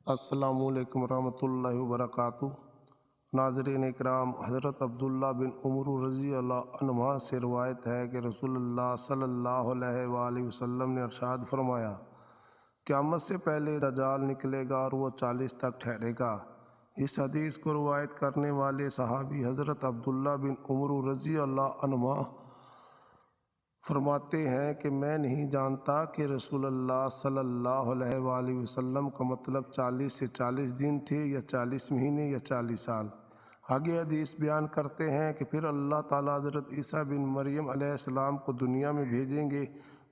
السلام علیکم ورحمۃ اللہ وبرکاتہ۔ ناظرین اکرام، حضرت عبداللہ بن عمر رضی اللہ عنہما سے روایت ہے کہ رسول اللہ صلی اللہ علیہ وآلہ وسلم نے ارشاد فرمایا، قیامت سے پہلے دجال نکلے گا اور وہ 40 تک ٹھہرے گا۔ اس حدیث کو روایت کرنے والے صحابی حضرت عبداللہ بن عمر رضی اللہ عنہما فرماتے ہیں کہ میں نہیں جانتا کہ رسول اللہ صلی اللہ علیہ وآلہ وسلم کا مطلب 40 سے 40 دن تھے یا 40 مہینے یا 40 سال۔ آگے حدیث بیان کرتے ہیں کہ پھر اللہ تعالیٰ حضرت عیسیٰ بن مریم علیہ السلام کو دنیا میں بھیجیں گے،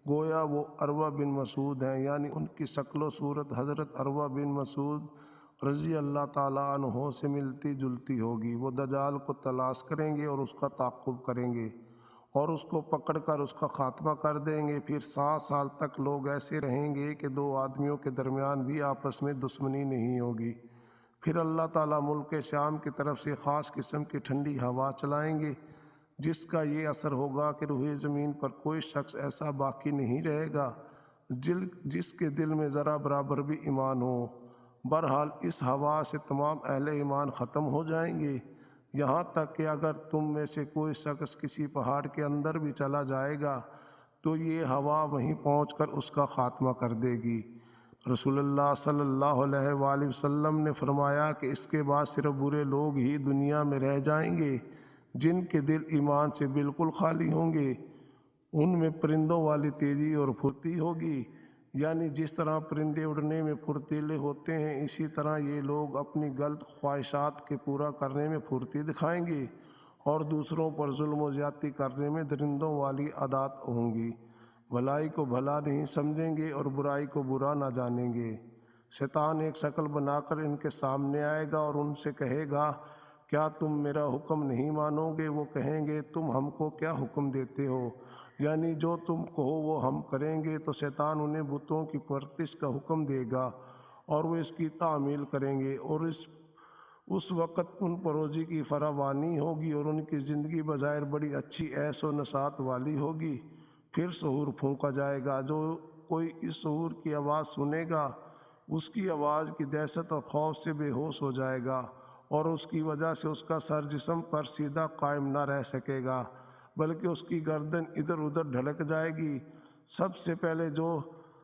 گویا وہ عروہ بن مسعود ہیں، یعنی ان کی شکل و صورت حضرت عروہ بن مسعود رضی اللہ تعالیٰ عنہ سے ملتی جلتی ہوگی۔ وہ دجال کو تلاش کریں گے اور اس کا تعقب کریں گے اور اس کو پکڑ کر اس کا خاتمہ کر دیں گے۔ پھر 7 سال تک لوگ ایسے رہیں گے کہ 2 آدمیوں کے درمیان بھی آپس میں دشمنی نہیں ہوگی۔ پھر اللہ تعالیٰ ملک شام کی طرف سے خاص قسم کی ٹھنڈی ہوا چلائیں گے، جس کا یہ اثر ہوگا کہ روئے زمین پر کوئی شخص ایسا باقی نہیں رہے گا جس کے دل میں ذرا برابر بھی ایمان ہو۔ بہرحال اس ہوا سے تمام اہل ایمان ختم ہو جائیں گے، یہاں تک کہ اگر تم میں سے کوئی شخص کسی پہاڑ کے اندر بھی چلا جائے گا تو یہ ہوا وہیں پہنچ کر اس کا خاتمہ کر دے گی۔ رسول اللہ صلی اللہ علیہ وآلہ وسلم نے فرمایا کہ اس کے بعد صرف برے لوگ ہی دنیا میں رہ جائیں گے جن کے دل ایمان سے بالکل خالی ہوں گے۔ ان میں پرندوں والی تیزی اور پھرتی ہوگی، یعنی جس طرح پرندے اڑنے میں پھرتیلے ہوتے ہیں، اسی طرح یہ لوگ اپنی غلط خواہشات کے پورا کرنے میں پھرتی دکھائیں گے اور دوسروں پر ظلم و زیادتی کرنے میں درندوں والی عادات ہوں گی۔ بھلائی کو بھلا نہیں سمجھیں گے اور برائی کو برا نہ جانیں گے۔ شیطان ایک شکل بنا کر ان کے سامنے آئے گا اور ان سے کہے گا، کیا تم میرا حکم نہیں مانو گے؟ وہ کہیں گے، تم ہم کو کیا حکم دیتے ہو؟ یعنی جو تم کہو وہ ہم کریں گے۔ تو شیطان انہیں بتوں کی پرستش کا حکم دے گا اور وہ اس کی تعمیل کریں گے، اور اس وقت ان پر روزی کی فراوانی ہوگی اور ان کی زندگی بظاہر بڑی اچھی عیش و نشاط والی ہوگی۔ پھر سحور پھونکا جائے گا۔ جو کوئی اس سحور کی آواز سنے گا اس کی آواز کی دہشت اور خوف سے بے ہوش ہو جائے گا، اور اس کی وجہ سے اس کا سر جسم پر سیدھا قائم نہ رہ سکے گا، بلکہ اس کی گردن ادھر ادھر ڈھلک جائے گی۔ سب سے پہلے جو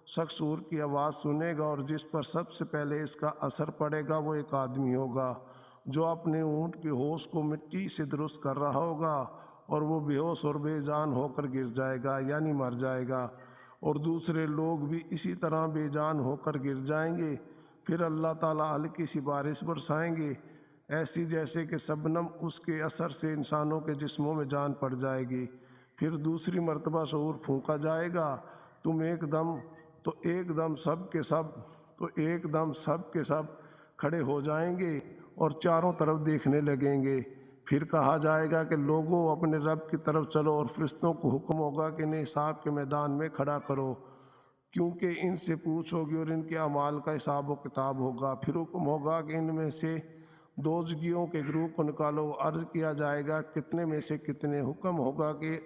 شخص سحور کی آواز سنے گا اور جس پر سب سے پہلے اس کا اثر پڑے گا وہ ایک آدمی ہوگا جو اپنے اونٹ کے ہوش کو مٹی سے درست کر رہا ہوگا، اور وہ بے ہوش اور بے جان ہو کر گر جائے گا، یعنی مر جائے گا، اور دوسرے لوگ بھی اسی طرح بے جان ہو کر گر جائیں گے۔ پھر اللہ تعالیٰ ہلکی سی بارش برسائیں گے، ایسی جیسے کہ شبنم، اس کے اثر سے انسانوں کے جسموں میں جان پڑ جائے گی۔ پھر دوسری مرتبہ سحور پھونکا جائے گا، تو ایک دم سب کے سب کھڑے ہو جائیں گے اور چاروں طرف دیکھنے لگیں گے۔ پھر کہا جائے گا کہ لوگوں اپنے رب کی طرف چلو، اور فرشتوں کو حکم ہوگا کہ انہیں حساب کے میدان میں کھڑا کرو، کیونکہ ان سے پوچھ ہوگی اور ان کے اعمال کا حساب و کتاب ہوگا۔ پھر حکم ہوگا کہ ان میں سے دوزگیوں کے گروہ کو نکالو۔ عرض کیا جائے گا کتنے میں سے کتنے؟ حکم ہوگا کہ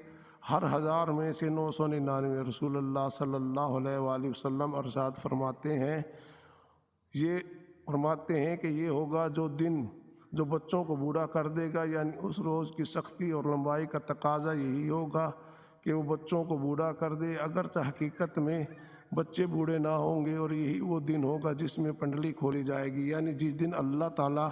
ہر 1000 میں سے 999۔ رسول اللہ صلی اللہ علیہ وآلہ وسلم ارشاد فرماتے ہیں کہ یہ ہوگا جو دن جو بچوں کو بوڑھا کر دے گا، یعنی اس روز کی سختی اور لمبائی کا تقاضا یہی ہوگا کہ وہ بچوں کو بوڑھا کر دے، اگرچہ حقیقت میں بچے بوڑھے نہ ہوں گے، اور یہی وہ دن ہوگا جس میں پنڈلی کھولی جائے گی، یعنی جس دن اللہ تعالیٰ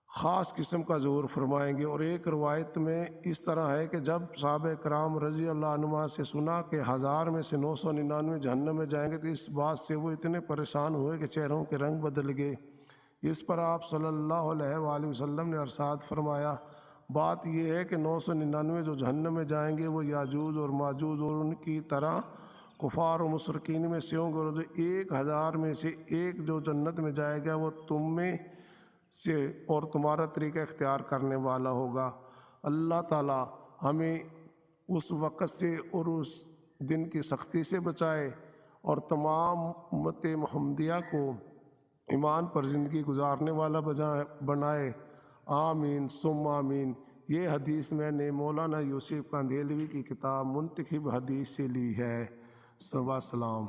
خاص قسم کا ظہور فرمائیں گے۔ اور ایک روایت میں اس طرح ہے کہ جب صحابہ کرام رضی اللہ عنہما سے سنا کہ 1000 میں سے 999 جہنم میں جائیں گے تو اس بات سے وہ اتنے پریشان ہوئے کہ چہروں کے رنگ بدل گئے۔ اس پر آپ صلی اللہ علیہ وآلہ وسلم نے ارشاد فرمایا، بات یہ ہے کہ 999 جو جہنم میں جائیں گے وہ یاجوج اور ماجوج اور ان کی طرح کفار و مشرکین میں سے ہوں گے، اور جو 1000 میں سے ایک جو جنت میں جائے گا وہ تم میں سے اور تمہارا طریقہ اختیار کرنے والا ہوگا۔ اللہ تعالیٰ ہمیں اس وقت سے اور اس دن کی سختی سے بچائے اور تمام امت محمدیہ کو ایمان پر زندگی گزارنے والا بنائے، آمین ثم آمین۔ یہ حدیث میں نے مولانا یوسف کاندھیلوی کی کتاب منتخب حدیث سے لی ہے۔ سلام۔